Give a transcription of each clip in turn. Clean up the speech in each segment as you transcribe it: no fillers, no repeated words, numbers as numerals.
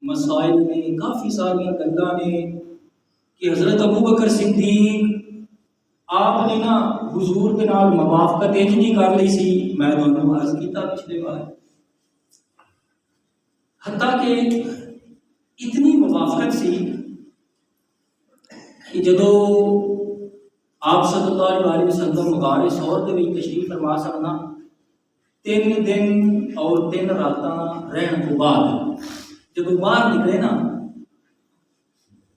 مسائل نے کافی ساری گلاں نے کہ حضرت ابو بکر صدیق آپ نے نا حضور کے نال موافقت انج نہیں کر لی سی. میں تمہیں عرض کیتا پچھلے بار حتیٰ کہ اتنی موافقت سی کہ جدو آپ صلی اللہ علیہ وسلم غار ثور دے وچ تشریف فرما سکنا 3 دن اور 3 راتاں رہن تو بعد جدو باہر نکلے نا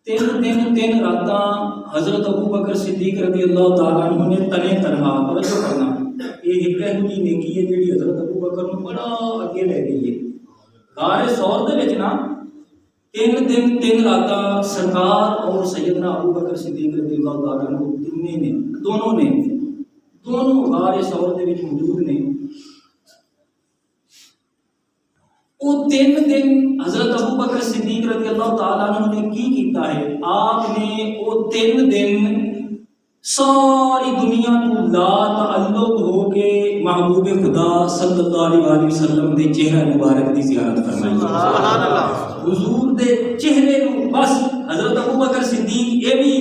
3 دن 3 راتاں حضرت ابو بکر صدیق رضی اللہ تعالیٰ عنہ نے تنے تنہا توجہ کرنا یہ ایک ایسی نیکی ہے جڑی حضرت ابو بکر کو بڑا اگے لے گئی ہے. غار ثور دے وچ نا 3 دن 3 راتاں سرکار اور سیدنا ابو بکر صدیق رضی اللہ تعالیٰ عنہ دونوں غار ثور دے وچ موجود نے. وہ 3 دن حضرت ابو بکر صدیق رضی اللہ تعالیٰ عنہ نے کی کیتا ہے. آپ نے وہ 3 دن ساری دنیا کو لا تعلق ہو کے محبوب خدا صلی اللہ علیہ وسلم دے چہرہ مبارک دی زیارت فرمائی. سبحان اللہ. حضور دے چہرے کو بس حضرت ابو بکر صدیق یہ بھی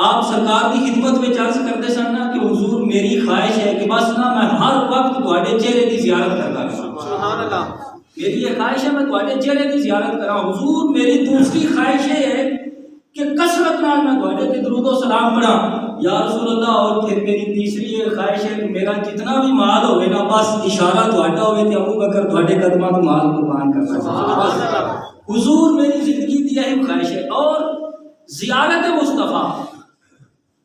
آپ سرکار کی خدمت میں عرض کرتے سن کہ حضور میری خواہش ہے کہ بس نا میں ہر وقت تواڈے چہرے دی زیارت کرتا رہاں. سبحان اللہ. میری یہ خواہش ہے میں تواڈے چہرے کی زیارت کراں. حضور میری دوسری خواہش یہ ہے کہ کثرت نال میں تواڈے تے درود و سلام پڑھاں یا رسول اللہ. اور پھر میری تیسری یہ خواہش ہے کہ میرا جتنا بھی مال ہوئے نا بس اشارہ تواڈا ہوئے تے ابو بکر تواڈے قدماں تو مال قربان کر سکے. حضور میری زندگی دی یہی خواہش ہے. اور زیارت مصطفیٰ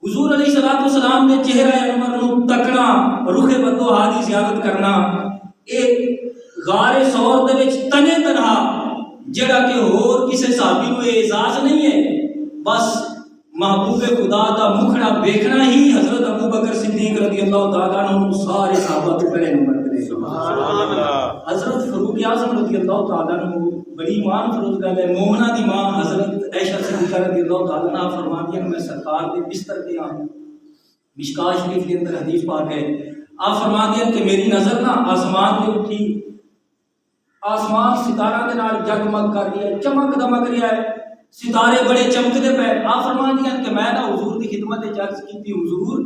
حضور علیہ الصلوۃ والسلام نے چہرہ انور نو تکنا رخ بدوہا دی زیارت کرنا ایک غار ثور دے وچ تنے تنہا جڑا کہ ہور کسے صحابی نو اعزاز نہیں ہے. بس محبوب خدا دا مکھڑا دیکھنا ہی حضرت ابو بکر صدیق رضی اللہ تعالیٰ عنہ سارے صحابہ تو پہلے نمبر تے. سبحان اللہ. حضرت فاروق اعظم رضی اللہ تعالیٰ عنہ بڑی ایمان فروز گل ہے. مومنہ دی ماں حضرت عائشہ صدیقہ رضی اللہ تعالیٰ عنہ فرماتی ہیں میں سرکار دے بستر تے ہاں. مشکاہ شریف کے اندر حدیث پاک ہے. آپ فرماتی ہیں کہ میری نظر نا آسمان تے اٹھی. آسمان ستارہ دے نال جگمگ کر رہی ہے چمک دمک رہا ہے ستارے بڑے چمکتے پے. آپ فرماتی ہیں کہ میں نا حضور کی خدمت عرض کی حضور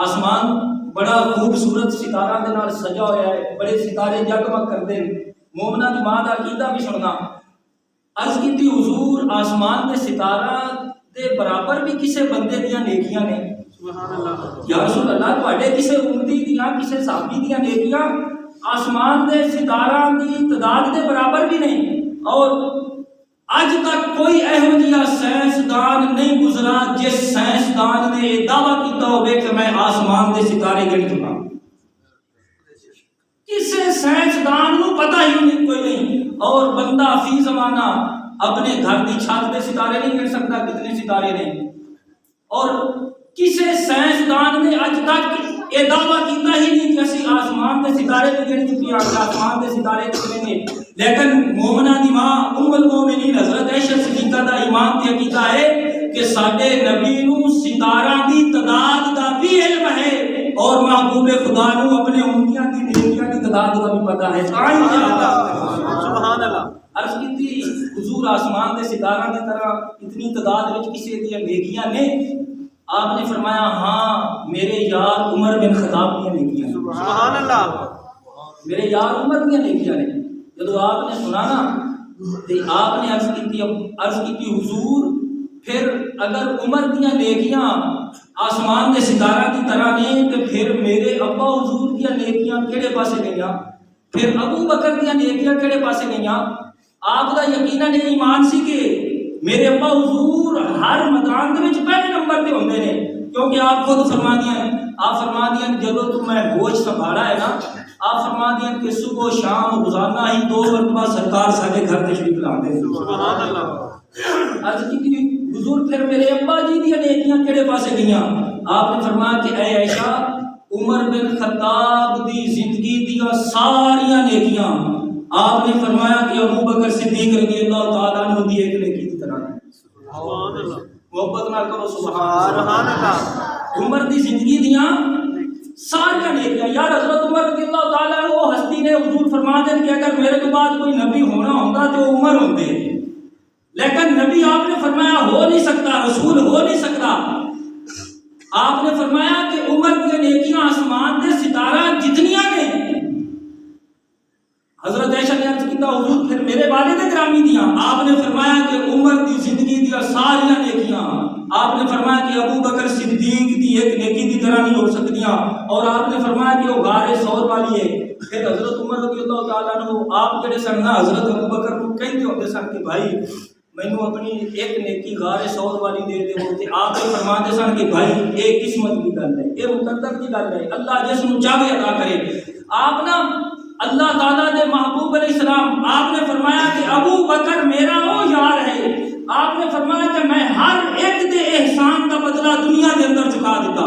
آسمان بڑا خوبصورت ستارہ دے نال سجا ہوا ہے بڑے ستارے جگمگ کرتے ہیں. مومنہ دی ماں دا عقیدہ بھی سننا. عرض کی حضور آسمان دے ستارہ دے برابر بھی کسے بندے دیاں نیکیاں نے. سبحان اللہ. یا رسول اللہ تواڈے کسے امتی دیاں کسے صحابی دیاں نیکیاں آسمان دے ستارہ دی تعداد دے برابر بھی نہیں. اور اج تک کوئی اہم جہا سائنسدان نہیں گزرا جس سائنسدان نے یہ دعویٰ کیتا ہوئے کہ میں آسمان دے ستارے گن چکا. کسے سائنسدان کو پتہ ہی نہیں کوئی نہیں. اور بندہ فی زمانہ اپنے گھر دی چھت دے ستارے نہیں گن سکتا کتنے ستارے نے. اور کسے سائنسدان نے اج تک یہ دعویٰ کیتا ہی نہیں کہ اسی آسمان دے ستارے بھی گن چکی ہیں آسمان دے ستارے کتنے نے. لیکن مومنہ دی ماں ام المومنین حضرت عائشہ صدیقہ دا ایمان تے عقیدہ ہے کہ ساڈے نبی نو ستارہ دی تعداد دا بھی علم ہے اور محبوب خدا نو اپنے امتیاں دی نیکیاں دی تعداد دا بھی پتہ ہے. سبحان اللہ. عرض کی حضور آسمان دے ستارہ دی طرح اتنی تعداد وچ کسی دی نیکیاں نے. آپ نے فرمایا ہاں میرے یار عمر بن خطاب دی نیکیاں. سبحان اللہ. میرے یار عمر دی نیکیاں نے. جب آپ نے سنا نا تو آپ نے عرض کی حضور پھر اگر عمر دیاں نیکیاں آسمان دے ستارہ کی طرح نے تو پھر میرے ابا حضور دیاں نیکیاں کیڑے پاسے گئیاں پھر ابو بکر دیاں نیکیاں کیڑے پاسے گئیاں. آپ دا یقیناً یہ ایمان سی کہ میرے ابا حضور ہر میدان دے وچ پہلے نمبر تے ہوندے نے کیونکہ آپ خود فرما دیاں جدوں تو میں بوجھ سنبھالا ہے نا آپ فرما دیاں کہ صبح و شام روزانہ ہی 2 مرتبہ سرکار سارے گھر تشریف لاندے. سبحان اللہ. عرض کی حضور پھر میرے ابا جی دی نیکیاں کیڑے پاسے گئیاں. آپ نے فرمایا کہ اے عائشہ عمر بن خطاب دی زندگی دیاں ساریاں نیکیاں آپ نے فرمایا کہ ابو بکر صدیق رضی اللہ تعالیٰ عنہ دی ایک نیکی کی طرح ہے. سبحان اللہ. محبت نہ کرو سبحان اللہ. عمر دی زندگی دیاں سارا نیکیاں. یار حضرت عمر رضی اللہ تعالیٰ عنہ وہ ہستی نے حضور فرما دیں کہ اگر میرے کے بعد کوئی نبی ہونا ہوتا تو عمر ہوتے، لیکن نبی آپ نے فرمایا ہو نہیں سکتا، رسول ہو نہیں سکتا. آپ نے فرمایا کہ عمر کی نیکیاں آسمان کے ستارہ جتنیاں نے. حضرت عائشہ نے عرض کیا حضور پھر میرے والد گرامی دیاں. آپ نے فرمایا کہ عمر کی زندگی دیا ساریاں نیکیاں. آپ نے فرمایا کہ ابو بکر صدیق دی ایک نیکی دی طرح نہیں ہو سکتیاں. اور آپ نے فرمایا کہ وہ غار ثور والی ہے. پھر حضرت عمر رضی اللہ تعالیٰ عنہ آپ جڑے سن نا حضرت ابو بکر کو کہتے ہوتے سن کہ بھائی مینوں اپنی ایک نیکی غار ثور والی دے دے ہوتے. آپ نے فرماتے سن کہ بھائی یہ قسمت کی گل ہے، یہ مقدر کی گل ہے، اللہ جس نو چاہے عطا کرے. آپ نا اللہ تعالیٰ نے محبوب علیہ السلام آپ نے فرمایا کہ ابو بکر میرا وہ یار ہے. آپ نے فرمایا کہ میں ہر ایک دے احسان کا بدلہ دنیا کے اندر چکا دیتا.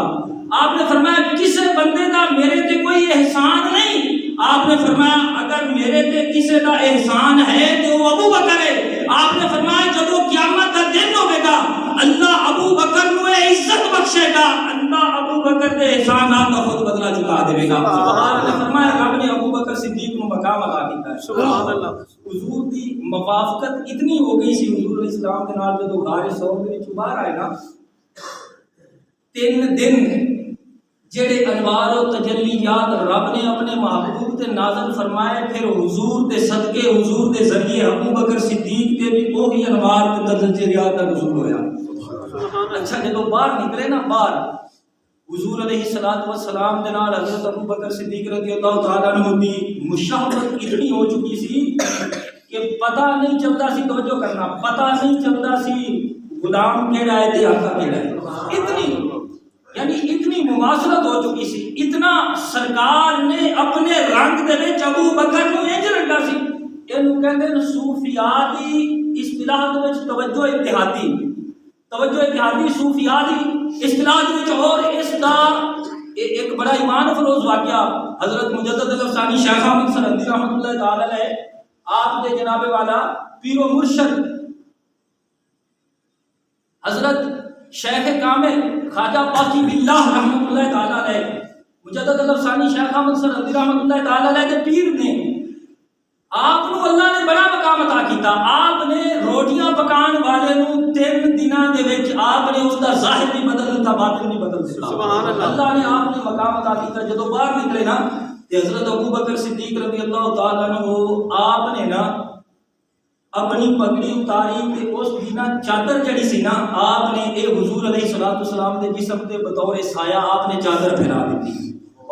آپ نے فرمایا کسی بندے کا میرے تے کوئی احسان نہیں. آپ نے فرمایا اگر میرے تے کسی کا احسان ہے تو وہ ابو بکر ہے. آپ نے فرمایا جب وہ قیامت کا دن ہوے گا اللہ ابو بکر کو عزت بخشے گا، اللہ ابو بکر کے احسانات کا خود بدلہ چکا دے گا. سبحان اللہ. فرمایا رب نے ابو بکر صدیق کو مقام عطا کیتا ہے. سبحان اللہ. حضور دی موافقت اتنی ہو گئی سی حضور علیہ السلام کے نال جدوں غار ثور دے وچ باہر آئے نا 3 دن جڑے انوار و تجلیات رب نے اپنے محبوب تے نازل فرمائے پھر حضور دے صدقے حضور دے ذریعے ابو بکر صدیق تے بھی وہی انوار تے تجلیات کا نزول ہویا. اچھا جدوں باہر نکلے نا باہر حضور علیہ الصلوۃ والسلام دے نال حضرت ابو بکر صدیق رضی اللہ تعالیٰ عنہ دی مشابہت اتنی ہو چکی سی کہ پتہ نہیں چلتا سی، توجہ کرنا، پتہ نہیں چلتا سی غلام کیڑا ہے تے آقا کیڑا ہے. اتنی یعنی اتنی مماثلت ہو چکی سی. اتنا سرکار نے اپنے رنگ دے وچ ابو بکر نو انج رنگا سی. اینو کہندے نے صوفیاء دی اصطلاح دے وچ توجہ اتحادی، توجہ اتحادی صوفیاء دی اصطلاح دے وچ. اور اس دا ایک بڑا ایمان افروز واقعہ حضرت مجدد الافسانی شیخ احمد سرہندی رحمۃ اللہ تعالی علیہ آپ دے جناب والا پیر و مرشد حضرت شیخ کامل خواجہ باقی باللہ رحمۃ اللہ تعالی علیہ مجدد الافسانی شیخ احمد سرہندی رحمۃ اللہ تعالی علیہ کے پیر نے آپ نو اللہ نے بڑا مقام عطا کیتا. آپ نے روٹیاں پکان والے نو 3 دناں دے وچ آپ نے اس دا ظاہر بھی بدل دیتا باطن بھی بدل دیتا. سبحان اللہ. اللہ نے آپ نے مقام عطا کیتا. جدوں باہر نکلے نا تے حضرت ابو بکر صدیق رضی اللہ تعالیٰ عنہ آپ نے نا اپنی پگڑی اتاری تے اس دی نا چادر جڑی سی نا آپ نے اے حضور علیہ الصلوۃ والسلام دے جسم تے بطور سایہ آپ نے چادر پھیلا دیتی.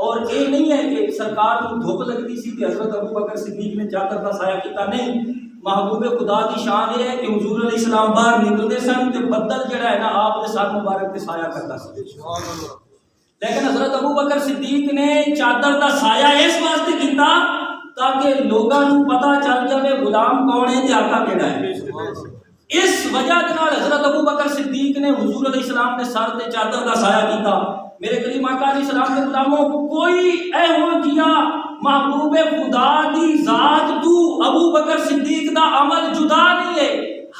اور یہ نہیں ہے کہ سرکار کو دھوپ لگتی سی کہ حضرت ابو بکر صدیق نے چادر کا سایہ کیتا. نہیں، محبوب خدا کی شان یہ ہے کہ حضور علیہ السلام باہر نکلتے سن تے بدل جڑا ہے نا آپ کے سر مبارک تے سایہ کرتا سی. لیکن حضرت ابو بکر صدیق نے چادر کا سایہ اس واسطے کیتا تاکہ لوگوں کو پتہ چل جائے غلام کون ہے تے آقا کیڑا ہے. اس وجہ کے نال حضرت ابو بکر صدیق نے حضور علیہ السلام نے سر تے چادر کا سایہ کیتا. میرے کریم آقا علیہ السلام کے غلاموں کوئی ایہو جیا محبوب خدا دی ذات تو ابو بکر صدیق دا عمل جدا نہیں ہے.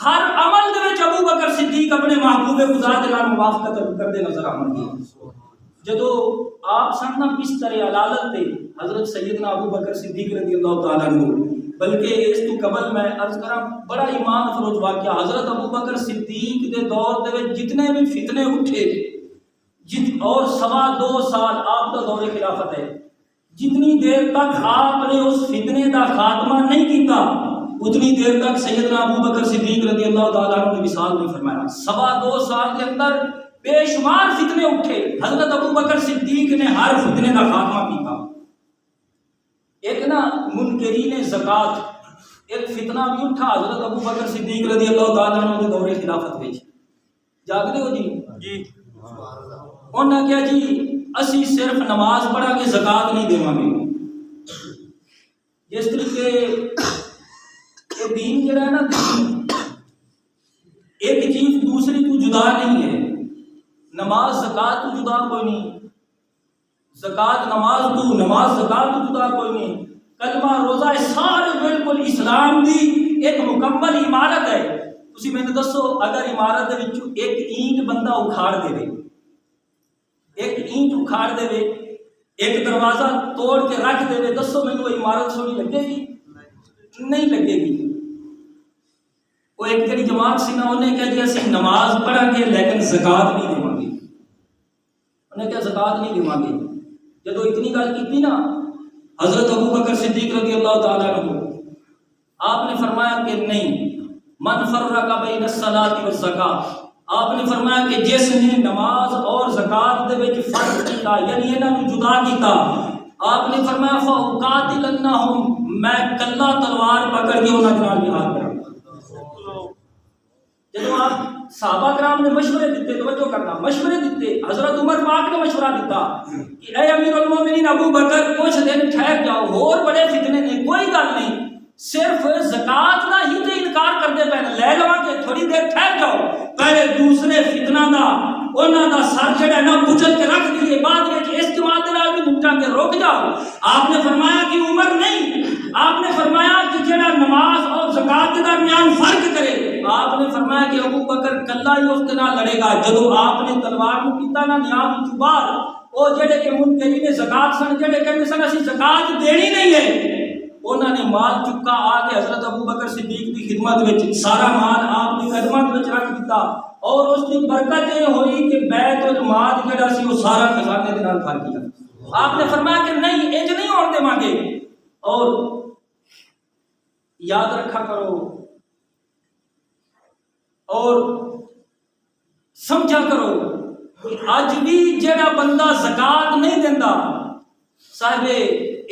ہر عمل دے وچ ابو بکر صدیق اپنے محبوب خدا دے نال موافقت کردے نظر آوندے. جدو آپ سن نا بستر علالت تے حضرت سیدنا ابو بکر صدیق رضی اللہ تعالیٰ عنہ بلکہ اس تو قبل میں عرض کراں بڑا ایمان افروز واقعہ حضرت ابو بکر صدیق دے دور دے وچ جتنے بھی فتنے اٹھے اور 2.25 سال آپ کا دور خلافت ہے، جتنی دیر تک آپ نے اس فتنے کا خاتمہ نہیں کیتا اتنی دیر تک سیدنا ابو بکر صدیق رضی اللہ تعالیٰ عنہ نے وصال نہیں فرمایا. 2.25 سال کے اندر بے شمار فتنے اٹھے، حضرت ابو بکر صدیق نے ہر فتنے کا خاتمہ کیتا. ایک نا منکرین زکات ایک فتنہ بھی اٹھا حضرت ابو بکر صدیق رضی اللہ تعالیٰ عنہ کے دور خلافت میں. جاگتے ہو جی؟ انہاں کیا جی اسی صرف نماز پڑھا کے زکات نہیں دیواں گے. جس طریقے یہ دین جڑا ہے نا دین ایک چیز دوسری تو جدا نہیں ہے. نماز زکات تو جدا کوئی نہیں، زکات نماز تو نماز زکات تو جدا کوئی نہیں. کلمہ روزہ سارے بالکل اسلام دی ایک مکمل عمارت ہے. تسی میں دسو اگر عمارت دے وچوں ایک اینٹ بندہ اکھاڑ دے، ایک اینٹ اکھاڑ دے ایک دروازہ توڑ کے رکھ دے، دسو مینوں وہ عمارت سونی لگے گی؟ نہیں لگے گی۔ وہ ایک جڑی جماعت سی نا، انہیں کہا جی اسی نماز پڑھا گے لیکن زکات نہیں دیواں گے، انہیں کہا زکات نہیں دیواں گے۔ جدو اتنی گل کی نا حضرت ابو بکر صدیق رضی اللہ تعالیٰ عنہ، آپ نے فرمایا کہ نہیں، من فرق بین الصلاۃ والزکاۃ، آپ نے فرمایا کہ جس نے نماز اور زکات دے وچ فرق کیتا، یعنی انہاں نوں جدا کیتا، آپ نے فرمایا فاقاتلنہم، میں کلا تلوار پکڑ کے انہاں نال جہاد کراں۔ جدو آپ صحابہ کرام نے مشورے دیتے، توجہ کرنا، مشورے دیتے، حضرت عمر پاک نے مشورہ دیتا کہ اے امیر المومنین ابو بکر کچھ دن ٹھہر جاؤ، اور بڑے فتنے نے، کوئی گل نہیں، صرف زکات دا ہی تے انکار کرتے پے، لے لواں گے، تھوڑی دیر ٹھہر جاؤ، پہلے دوسرے فتنہ دا انہاں دا سر جڑا نا کچل کے رکھ دیے، بعد وچ اس جماعت دے نال بھی نمٹا کے رک جاؤ۔ آپ نے فرمایا کہ عمر نہیں، آپ نے فرمایا کہ جڑا نماز اور زکات کے درمیان فرق کرے، آپ نے فرمایا کہ ابو بکر کلا ہی اس کے نال لڑے گا۔ جدو آپ نے تلوار کو کیتا نا نیام تو بعد، او جڑے کہ منکرین زکات سن، جڑے کہندے سن اسی زکات دینی نہیں ہے، انہوں نے مال چکا آ کے حضرت ابو بکر صدیق کی خدمت وچ، سارا مال آپ کی خدمت وچ رکھ دیتا، اور اس کی برکت یہ ہوئی کہ بیت المال جڑا سی وہ سارا خزانے دے نال بھر گیا۔ آپ نے فرمایا کہ نہیں، انج نہیں ہونے دیں گے، اور یاد رکھا کرو اور سمجھا کرو کہ اج بھی جڑا بندہ زکات نہیں دیندا، صاحب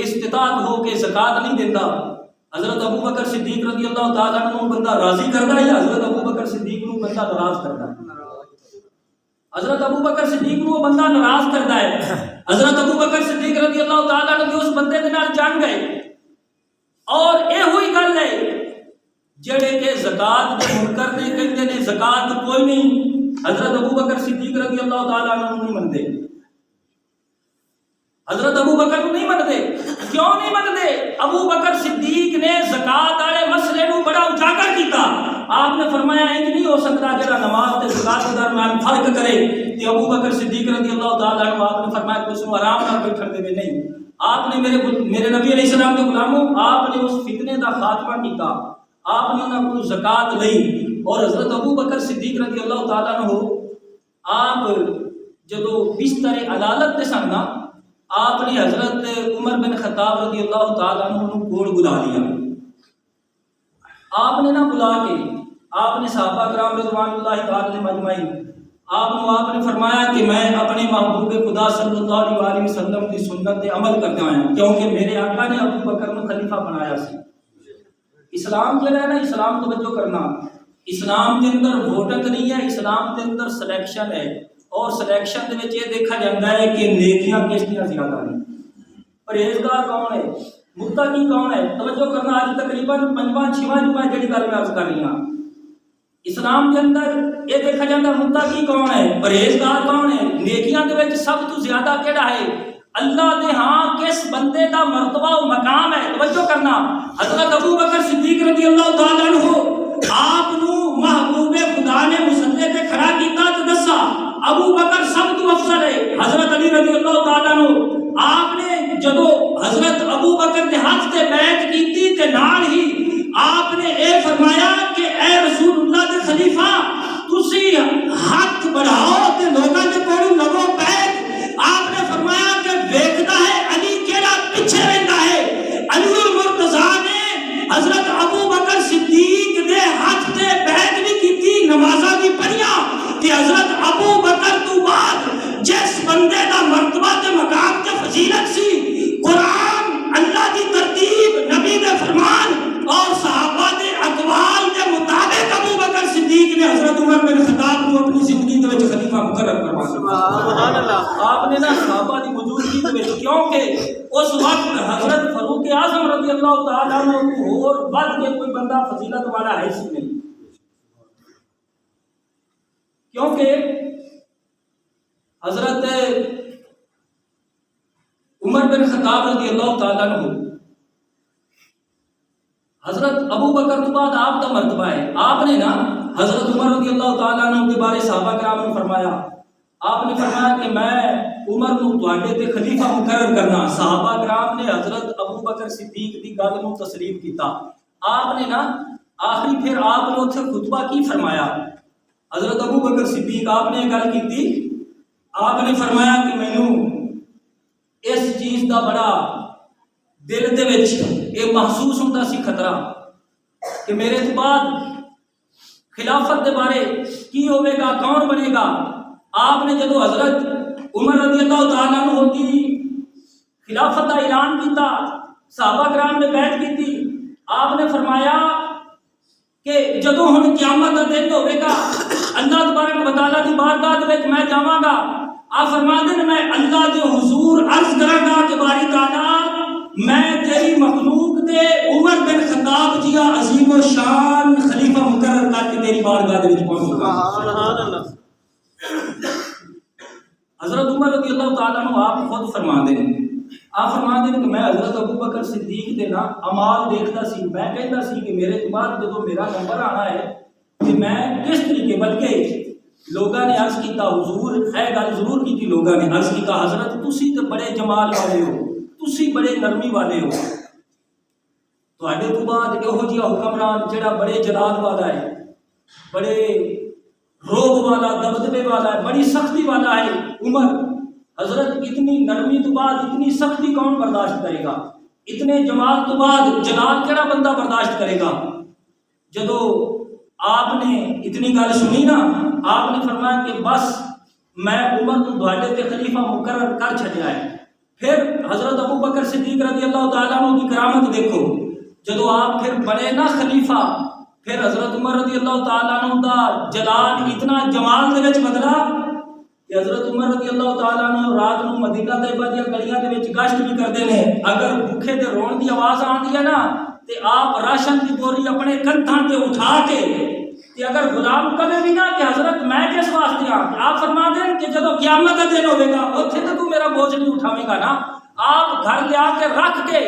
استطاعت ہو کے زکات نہیں دیندا، حضرت ابو بکر صدیق رضی اللہ تعالیٰ عنہ بندہ راضی کردا ہے یا حضرت ابو بکر صدیق نو بندہ ناراض کردا ہے؟ حضرت ابو بکر صدیق نو بندہ ناراض کردا ہے۔ حضرت ابو بکر صدیق رضی اللہ تعالیٰ عنہ اس بندے دے نال جان گئے، اور اے ہوئی گل ہے جڑے کہ زکات دے منکر نے کہندے نے زکات کوئی نہیں، حضرت ابو بکر صدیق رضی اللہ تعالیٰ عنہ نہیں منتے، حضرت ابو بکر کو نہیں منتے۔ کیوں نہیں منتے؟ ابو بکر صدیق نے زکات والے مسئلے کو بڑا اجاگر کیتا۔ آپ نے فرمایا انج نہیں ہو سکتا جڑا نماز تے زکات کے درمیان فرق کرے، تے ابو بکر صدیق رضی اللہ تعالیٰ عنہ آپ نے فرمایا کہ اس کو آرام نال بیٹھن دے نہیں۔ آپ نے میرے نبی علیہ السلام کے غلاموں، آپ نے اس فتنے دا خاتمہ کیتا، آپ نے انہاں کو زکات لئی، اور حضرت ابو بکر صدیق رضی اللہ تعالیٰ عنہ آپ جدو بستر عدالت تے سن نا، آپ نے حضرت عمر بن خطاب رضی اللہ تعالیٰ عنہ کو کول بلا لیا۔ آپ نے نہ بلا کے آپ نے صحابہ کرام رضوان اللہ تعالی مجمعین آپ نے فرمایا کہ میں اپنے محبوب خدا صلی اللہ علیہ وسلم کی سنت پہ عمل کرتا ہوں، کیونکہ میرے آقا نے ابو بکر کو خلیفہ بنایا سی۔ اسلام جو ہے نا، اسلام توجہ کرنا، اسلام کے اندر ووٹنگ نہیں ہے، اسلام کے اندر سلیکشن ہے، اور سلیکشن دے وچ یہ دیکھا جاتا ہے کہ نیکیاں کس دیا زیادہ ہیں، پرہیزگار کون ہے، متقی کون ہے۔ توجہ کرنا، آج تقریباً 5واں جمعہ جڑی گل میں عرض کر رہی ہوں، اسلام کے اندر یہ دیکھا جاتا ہے متقی کون ہے، پرہیزگار کون ہے، نیکیاں دے وچ سب تو زیادہ کیڑا ہے، اللہ دے ہاں کس بندے دا مرتبہ و مقام ہے۔ توجہ کرنا، حضرت ابو بکر صدیق رضی اللہ تعالیٰ عنہ آپ نو محبوب خدا نے مصلی تے کھڑا کیتا تو دسا ابو بکر سب تو افضل ہے۔ حضرت علی رضی اللہ تعالیٰ عنہ آپ نے جدو حضرت ابو بکر دے ہاتھ تے بیعت کیتی تے نال ہی آپ نے اے فرمایا کہ اے رسول اللہ دے خلیفہ تسی ہاتھ بڑھاؤ تے لوگاں دے کول لگو بیعت۔ آپ نے فرمایا کہ ویکھدا ہے علی کیڑا پیچھے رہندا ہے۔ علی المرتضیٰ نے حضرت ابو بکر صدیق دے ہاتھ تے بیعت بھی کیتی، نمازاں بھی پڑھیاں کہ حضرت ابو بکر تو بعد جس بندے دا مرتبہ تے مقام تے فضیلت سی، قرآن اللہ دی ترتیب، نبی دے فرمان اور صحابہ دے اقوال دے مطابق ابو بکر صدیق نے حضرت عمر بن خطاب کو اپنی زندگی دے وچ خلیفہ مقرر کروا دیا۔ سبحان اللہ۔ آپ نے نا صحابہ دی موجودگی دے وچ، کیونکہ اس وقت حضرت فاروق اعظم رضی اللہ تعالیٰ عنہ کو اور ود کے کوئی بندہ فضیلت والا ہے ہی نہیں، کیونکہ حضرت عمر بن خطاب رضی اللہ تعالیٰ عنہ حضرت ابو بکر کے بعد آپ کا مرتبہ ہے۔ آپ نے نا حضرت عمر رضی اللہ تعالیٰ عنہ کے بارے صحابہ کرام نے فرمایا، آپ نے فرمایا کہ میں عمر نو تواڈے تے خلیفہ مقرر کرنا. صحابہ کرام نے حضرت ابو بکر صدیق دی گل نو تسلیم کیتا. آپ نے نا آخری پھر آپ نے اتنے خطبہ کی فرمایا. حضرت ابو بکر صدیق آپ نے گل کی. آپ نے فرمایا کہ مینوں اس چیز دا بڑا دل دے وچ یہ محسوس ہوتا سی خطرہ کہ میرے تو بعد خلافت دے بارے کی ہوئے گا, کون بنے گا. آپ نے جدو حضرت عمر رضی اللہ تعالیٰ عنہ کی خلافت کا اعلان کیتا, صحابہ کرام نے بیعت کی تھی. آپ نے فرمایا کہ جدو ہن قیامت کا دن ہوئے گا, اللہ تبارک و تعالیٰ کی بارگاہ دے وچ میں جاواں گا. آپ فرماتے ہیں میں اللہ کے حضور عرض کراں گا کہ باری تعالیٰ میں تیری مخلوق دے عمر بن خطاب جیا عظیم و شان خلیفہ مقرر کر کے تیری بارگاہ دے وچ پہنچوں گا. سبحان اللہ. حضرت عمر رضی اللہ تعالیٰ عنہ آپ خود فرماتے ہیں, آپ فرماتے ہیں کہ میں حضرت ابو بکر صدیق دے نا امال دیکھتا سی. میں کہتا سی کہ میرے کے بعد جب میرا نمبر آنا ہے کہ میں کس طریقے, بلکہ لوگاں نے عرض کیتا حضور ہے گل ضرور کی تھی. لوگاں نے عرض کیتا حضرت تسی تے بڑے جمال والے ہو, تسی بڑے نرمی والے ہو, تواڈے تو بعد یہو جہا حکمران جڑا بڑے جلال والا ہے, بڑے روب والا, دبدبے والا ہے, بڑی سختی والا ہے عمر. حضرت اتنی نرمی تو بعد اتنی سختی کون برداشت کرے گا؟ اتنے جمال تو بعد جلال کیڑا بندہ برداشت کرے گا؟ جدو آپ نے اتنی گل سنی نا, آپ نے فرمایا کہ بس میں عمر کو تواڈے تے خلیفہ مقرر کر چھڈیا ہے. پھر حضرت ابو بکر صدیق رضی اللہ تعالیٰ عنہ کی کرامت دیکھو. جدو آپ پھر بڑے نا خلیفہ, پھر حضرت عمر رضی اللہ تعالیٰ عنہ دا جلال اتنا جمال دے وچ بدلا کہ حضرت عمر رضی اللہ تعالیٰ عنہ رات نو مدینہ طیبہ دی گلیاں دے وچ گشت بھی کردے نے. اگر بھوکے تے رون دی آواز آندی ہے نا تے آپ راشن دی بوری اپنے کندھاں تے اٹھا کے تے اگر غلام کہے بھی نا کہ حضرت میں کس واسطے آپ فرما دیں کہ جدو قیامت کا دن ہوے گا اوتھے تے تو میرا بوجھ نہیں اٹھاویں گا نا. آپ گھر لے آ کے رکھ کے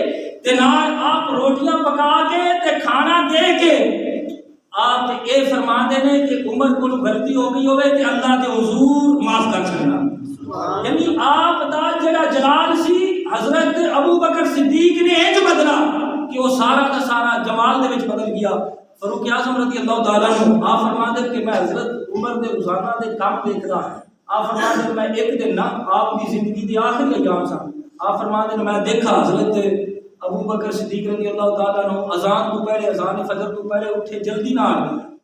تے نال آپ روٹیاں پکا کے تے کھانا دے کے آپ یہ فرما دینے کہ عمر کو غلطی ہو گئی ہوئے کہ اللہ کے حضور معاف کر سکنا. یعنی آپ دا جڑا جلال سی حضرت ابو بکر صدیق نے ایک بدلا کہ وہ سارا کا سارا جمال دے وچ بدل گیا. فاروق اعظم رضی اللہ تعالیٰ عنہ آپ فرما دے کہ میں حضرت عمر دے روزانہ دے کام دیکھدا. آپ فرما دے میں ایک دن نا آپ کی زندگی دی آخری ایام سا, آپ فرما دے میں دیکھا حضرت ابو بکر صدیق رضی اللہ تعالیٰ عنہ اذان تو پہلے, اذان فجر تو پہلے اٹھے جلدی نال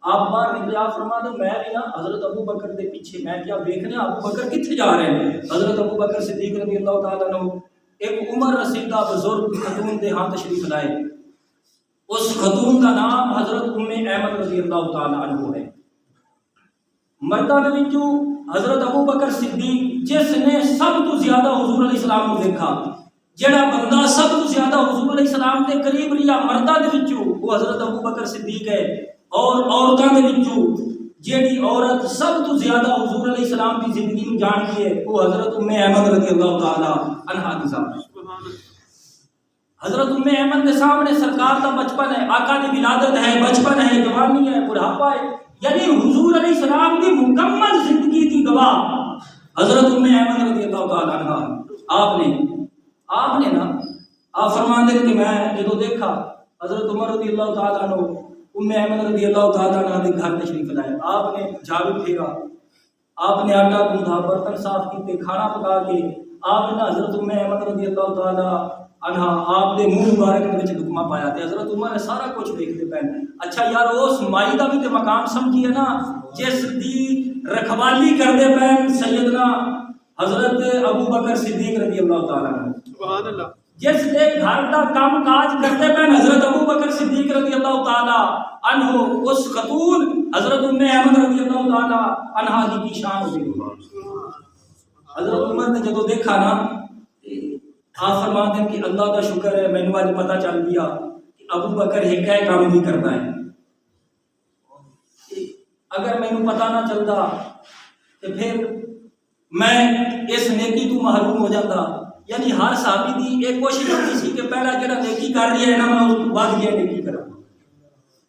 آپ باہر نکلے. آپ فرما دے میں بھی نا حضرت ابو بکر دے پیچھے میں کیا دیکھنے ابو بکر کتنے جا رہے ہیں. حضرت ابو بکر صدیق رضی اللہ تعالیٰ عنہ ایک عمر رسیدہ بزرگ خاتون دے ہاں تشریف لائے. اس خاتون کا نام حضرت ام ایمن رضی اللہ تعالیٰ عنہ ہے. مردہ دے وچوں حضرت ابو بکر صدیق جس نے سب تو زیادہ حضور علیہ السلام کو دیکھا, جڑا بندہ سب تو زیادہ حضور علیہ السلام کے قریب رہا مردہ دے وچوں وہ حضرت ابو بکر صدیق ہے. اور عورتاں دے وچوں جیڑی عورت سب تو زیادہ حضور علیہ السلام کی زندگی میں جانتی ہے وہ حضرت ام ایمن رضی اللہ تعالی عنہا کی ذات. حضرت ام ایمن کے سامنے سرکار کا بچپن ہے, آقا کی ولادت ہے, بچپن ہے, جوانی ہے, بڑھاپا ہے, یعنی حضور علیہ السلام کی مکمل زندگی کی گواہ حضرت ام ایمن رضی اللہ تعالی عنہا. آپ نے نا آپ فرمان دے کہ میں جدو دیکھا حضرت عمر رضی اللہ تعالیٰ عنہ ام ایمن رضی اللہ تعالیٰ عنہ کے گھر تشریف لائے. آپ نے جھاڑو پھیرا, آپ نے آٹا گوندھا, برتن صاف کیتے, کھانا پکا کے آپ نے حضرت ام ایمن رضی اللہ تعالیٰ عنہ آپ دے منہ مبارک دے وچ لقمہ پایا تے حضرت عمر نے سارا کچھ دیکھتے پے. اچھا یار اس مائی دا بھی تے مقام سمجھیے نا جس دی رکھوالی کردے پے سیدنا حضرت ابو بکر صدیق رضی اللہ تعالیٰ عنہ. سبحان اللہ. جس نے گھر کا کام کاج کرتے پے حضرت ابو بکر صدیق رضی اللہ تعالیٰ عنہ اس خاتون حضرت ام ایمن رضی اللہ تعالیٰ عنہا کی شان ہوئی. حضرت عمر نے جدو دیکھا نا آپ فرماتے ہیں کہ اللہ کا شکر ہے مینوں آج پتہ چل گیا کہ ابو بکر ایک کام نہیں کرتا ہے. اگر مینوں پتہ نہ چلتا تو پھر میں اس نیکی تو محروم ہو جاتا. یعنی ہر صحابی دی ایک کوشش ہوتی سی کہ پہلا جڑا نیکی کر رہی ہے نا میں اس کو بعد یہ نیکی کروں.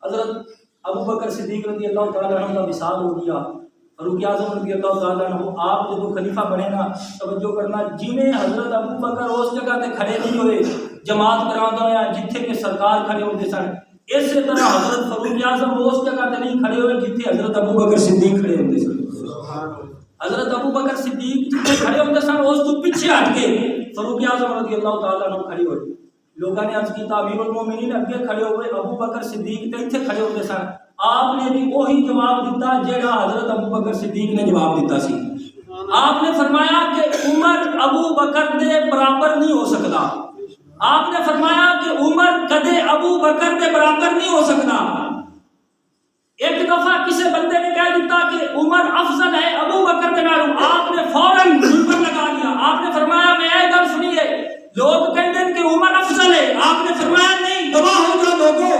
حضرت ابو بکر صدیق رضی اللہ تعالیٰ عنہ کا وصال ہو گیا. فاروق اعظم رضی اللہ تعالیٰ عنہ آپ جدو خلیفہ بنے نا، توجہ کرنا، جویں حضرت ابو بکر اس جگہ تے کھڑے نہیں ہوئے جماعت کراندہ ہویا جتھے کہ سرکار کھڑے ہوتے سن، اسی طرح حضرت فاروق اعظم اس جگہ تے نہیں کھڑے ہوئے جتھے حضرت ابو بکر صدیق کھڑے ہوتے سن۔ حضرت ابو بکر صدیق جتھے کھڑے ہوتے سن اس تو پیچھے ہٹ کے فاروق اعظم رضی اللہ تعالیٰ عنہ کھڑے ہوئے۔ لوگوں نے عرض کیتا امیر المومنین اگے کھڑے ہوئے، ابو بکر صدیق تے ایتھے کھڑے ہوتے سن، آپ نے بھی وہی جواب دیتا جیڑا حضرت ابو بکر صدیق نے جواب دیتا سی۔ آپ نے فرمایا کہ عمر ابو بکر دے برابر نہیں ہو سکتا، آپ نے فرمایا کہ عمر کدے ابو بکر دے برابر نہیں ہو سکتا۔ ایک دفعہ کسی بندے نے کہہ دیتا کہ عمر افضل ہے ابو بکر کے نالوں، آپ نے فوراً منبر لگا دیا، آپ نے فرمایا میں یہ گل سنیے، لوگ کہتے ہیں کہ عمر افضل ہے، آپ نے فرمایا نہیں، گواہ ہو جاؤ لوگوں،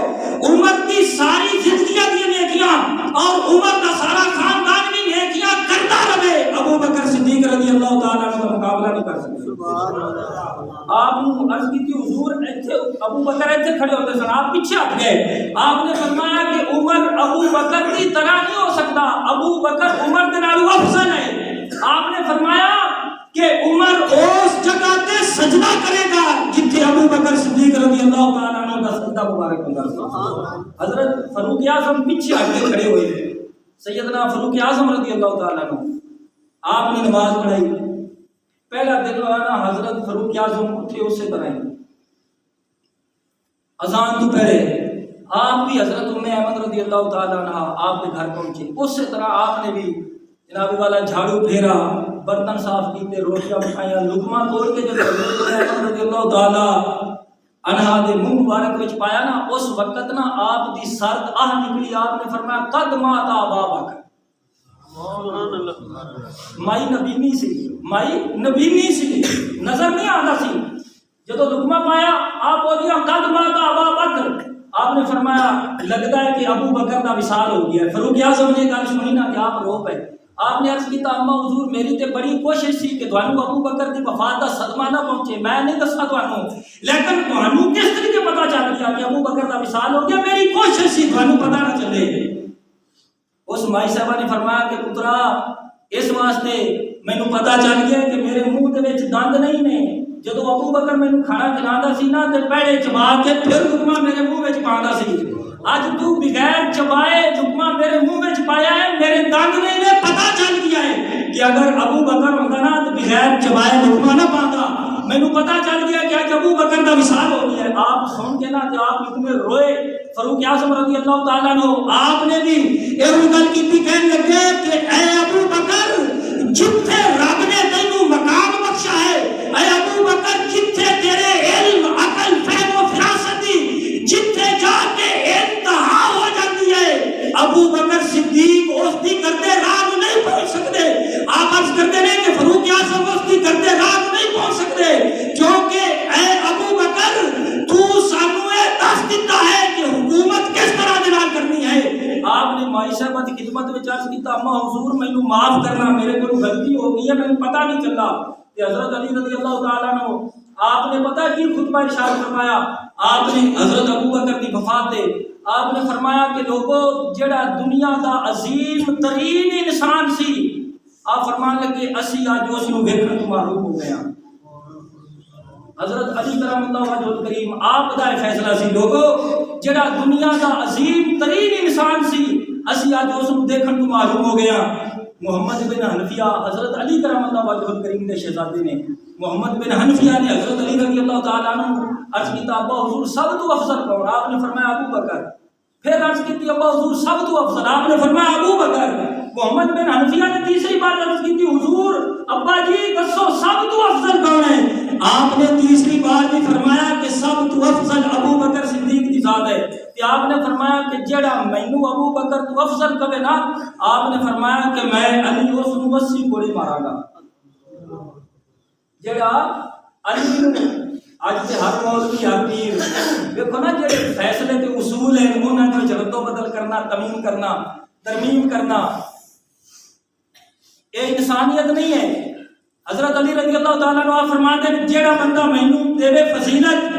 عمر کی ساری زندگیاں دی نیکیاں اور عمر کا سارا خاندان بھی نیکیاں کرتا رہے، ابو بکر صدیق رضی اللہ تعالیٰ عنہ کا مقابلہ نہیں کر سکتے۔ آپ نے عرض کی تھی حضور ایتھے ابو بکر ایتھے کھڑے ہوتے سن، آپ پیچھے ہٹ گئے، آپ نے فرمایا کہ عمر ابو بکر کی طرح نہیں ہو سکتا، ابو بکر عمر کے نالوں افضل ہے۔ آپ نے فرمایا کہ عمر اس جگہ تے سجدہ کرے گا جتھے ابو بکر صدیق رضی اللہ تعالیٰ عنہ کا سجدہ مبارک ہوگا۔ حضرت فاروق اعظم پیچھے ہٹ کے کھڑے ہوئے، سیدنا فاروق اعظم رضی اللہ تعالیٰ عنہ آپ نے نماز پڑھائی، پہلا دن وانا حضرت فاروق اعظم اٹھے اسی طرح ہی اذان تو پہلے آپ بھی حضرت ام ایمن رضی اللہ تعالیٰ عنہ آپ کے گھر پہنچے، اسی طرح آپ نے بھی جناب والا جھاڑو پھیرا، برتن صاف کیتے، روٹیاں پکائیاں، لقمہ توڑ کے جب حضرت ام ایمن رضی اللہ تعالیٰ عنہ دے منہ مبارک وچ پایا نا، اس وقت نا آپ دی سرد آہ نکلی، آپ نے فرمایا قد مات ابا بکر، مائی نبینی سی، مائی نبینی سی، نظر نہیں آتا سی، جدو لقمہ پایا آپ بولیا قد مات ابا بکر، آپ نے فرمایا لگتا ہے کہ ابو بکر کا وصال ہو گیا ہے۔ فاروق اعظم نے گل سنی نا کہ آپ رو پے، آپ نے عرض کیتا اما حضور میری تے بڑی کوشش سی کہ تھانوں ابو بکر دی وفات دا صدمہ نہ پہنچے، میں نہیں دسا تھانوں، لیکن تھانوں کس طریقے پتہ چل گیا کہ ابو بکر دا وصال ہو گیا، میری کوشش سی تھانوں پتہ نہ چلے۔ اس مائی صاحبہ نے فرمایا کہ پترا اس واسطے مینوں پتہ چل گیا کہ میرے منہ دے وچ دند نہیں نے، جدو ابو بکر مینوں کھانا کھلاندا سی نا تے پہلے چبا کے پھر لقمہ میرے منہ وچ پاندا سی، اج تو بغیر چبائے لقمہ میرے منہ وچ پایا ہے، میرے دند نہیں نے، پتہ چل گیا ہے کہ اگر ابو بکر ہوندا نا تے بغیر چبائے لقمہ نہ پاندا، مینوں پتہ چل گیا کہ اج ابو بکر دا وصال ہو گیا ہے۔ آپ سن کے نا تے آپ اتنے روئے، فاروق اعظم رضی اللہ تعالیٰ عنہ آپ نے بھی یہ گل کی، کہنے لگے کہ اے ابو بکر جتھے رب نے تینوں مقام بخشا ہے، اے ابو بکر جتھے تیرے علم عقل فہم و فراست دی جتھے جا کے انتہا ہو جاتی ہے، ابو بکر صدیق اس دی کرتے راہ نہیں پہنچ سکتے۔ آپ عرض کرتے ہیں کہ فاروق اعظم اس دی کرتے راہ نہیں پہنچ سکتے، کیونکہ اے ابو بکر تو سانو یہ دس دیتا ہے کہ حکومت کس طرح دلال کرنی ہے۔ آپ نے مائی صاحبہ کی خدمت میں عرض کیتا اما حضور مینوں معاف کرنا، میرے کو غلطی ہو گئی ہے، مینوں پتہ نہیں چلا کہ حضرت علی رضی اللہ تعالیٰ عنہ آپ نے پتہ کی خطبہ ارشاد فرمایا، آپ نے حضرت ابو بکر کی وفات دے آپ نے فرمایا کہ لوگوں جڑا دنیا دا عظیم ترین انسان سی، آپ فرمان لگے اسی آج اس نو ویکھن تو معروف ہو گیا۔ حضرت علی کرم اللہ وجہ الکریم آپ دا فیصلہ سی، لوگوں جڑا دنیا دا عظیم ترین انسان سی اسی آج اس نو دیکھن تو معروف ہو گیا۔ محمد بن حنفیہ حضرت علی کرم اللہ وجہ الکریم دے شہزادے نے، محمد بن حنفیہ نے حضرت علی رضی اللہ تعالیٰ عنہ عرض کیتا ابا حضور سب تو افضل کون؟ آپ نے فرمایا ابو بکر۔ پھر عرض کی ابا حضور سب تو افضل، آپ نے فرمایا ابو بکر۔ محمد بن حنفیہ نے تیسری بار عرض کی حضور ابا جی دسو سب تو افضل کون ہے؟ آپ نے تیسری بار بھی فرمایا کہ سب تو افضل ابو بکر صدیق کی ذات ہے۔ کہ آپ نے فرمایا کہ جڑا مینوں ابو بکر تو افضل کہے نا، آپ نے فرمایا کہ میں علی اس نو 80 گولی ماراں گا۔ جڑا علی نو اج تے ہر مولوی ہر پیر دیکھو نا جڑے فیصلے تے اصول ہیں انہاں دے وچ رد و بدل کرنا، تمیم کرنا، ترمیم کرنا، یہ انسانیت نہیں ہے۔ حضرت علی رضی اللہ تعالیٰ عنہ فرماتے ہیں جیڑا بندہ مینوں دے فضیلت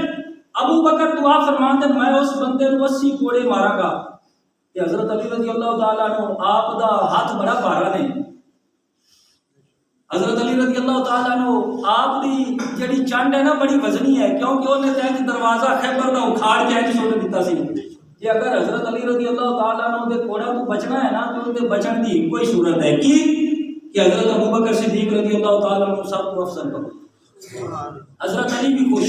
ابو بکر تو آپ فرماتے ہیں میں اس بندے نو 80 کوڑے ماراں گا۔ کہ حضرت علی رضی اللہ تعالیٰ عنہ آپ دا ہاتھ بڑا بھارا نے. حضرت علی رضی اللہ تعالیٰ عنہ آپ دی جڑی چنڈ ہے نا بڑی وزنی ہے، کیونکہ انہیں تے دروازہ خیبر دا اکھاڑ کے ایج چھوڑ دیتا سی. کہ اگر حضرت علی رضی اللہ تعالیٰ عنہ دے کوڑا تو بچنا ہے نا تو ان دے بچن دی کوئی صورت ہے کی کہ حضرت ابوبکر صدیق رضی اللہ تعالیٰ عنہ سب کو افضل کرو. حضرت علی بھی خوش،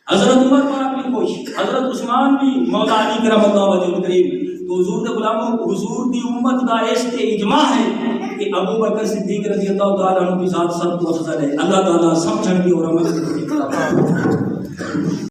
حضرت عمر پاک بھی خوش، حضرت عثمان بھی، مولا علی کرم اللہ وجہ کریم. تو حضور دے غلاموں، حضور دی امت دا اس تے اجماع ہے کہ ابو بکر صدیق رضی اللہ تعالیٰ عنہ کی ذات سب کو افضل ہے. اللہ تعالیٰ سمجھن کی اور عمل کی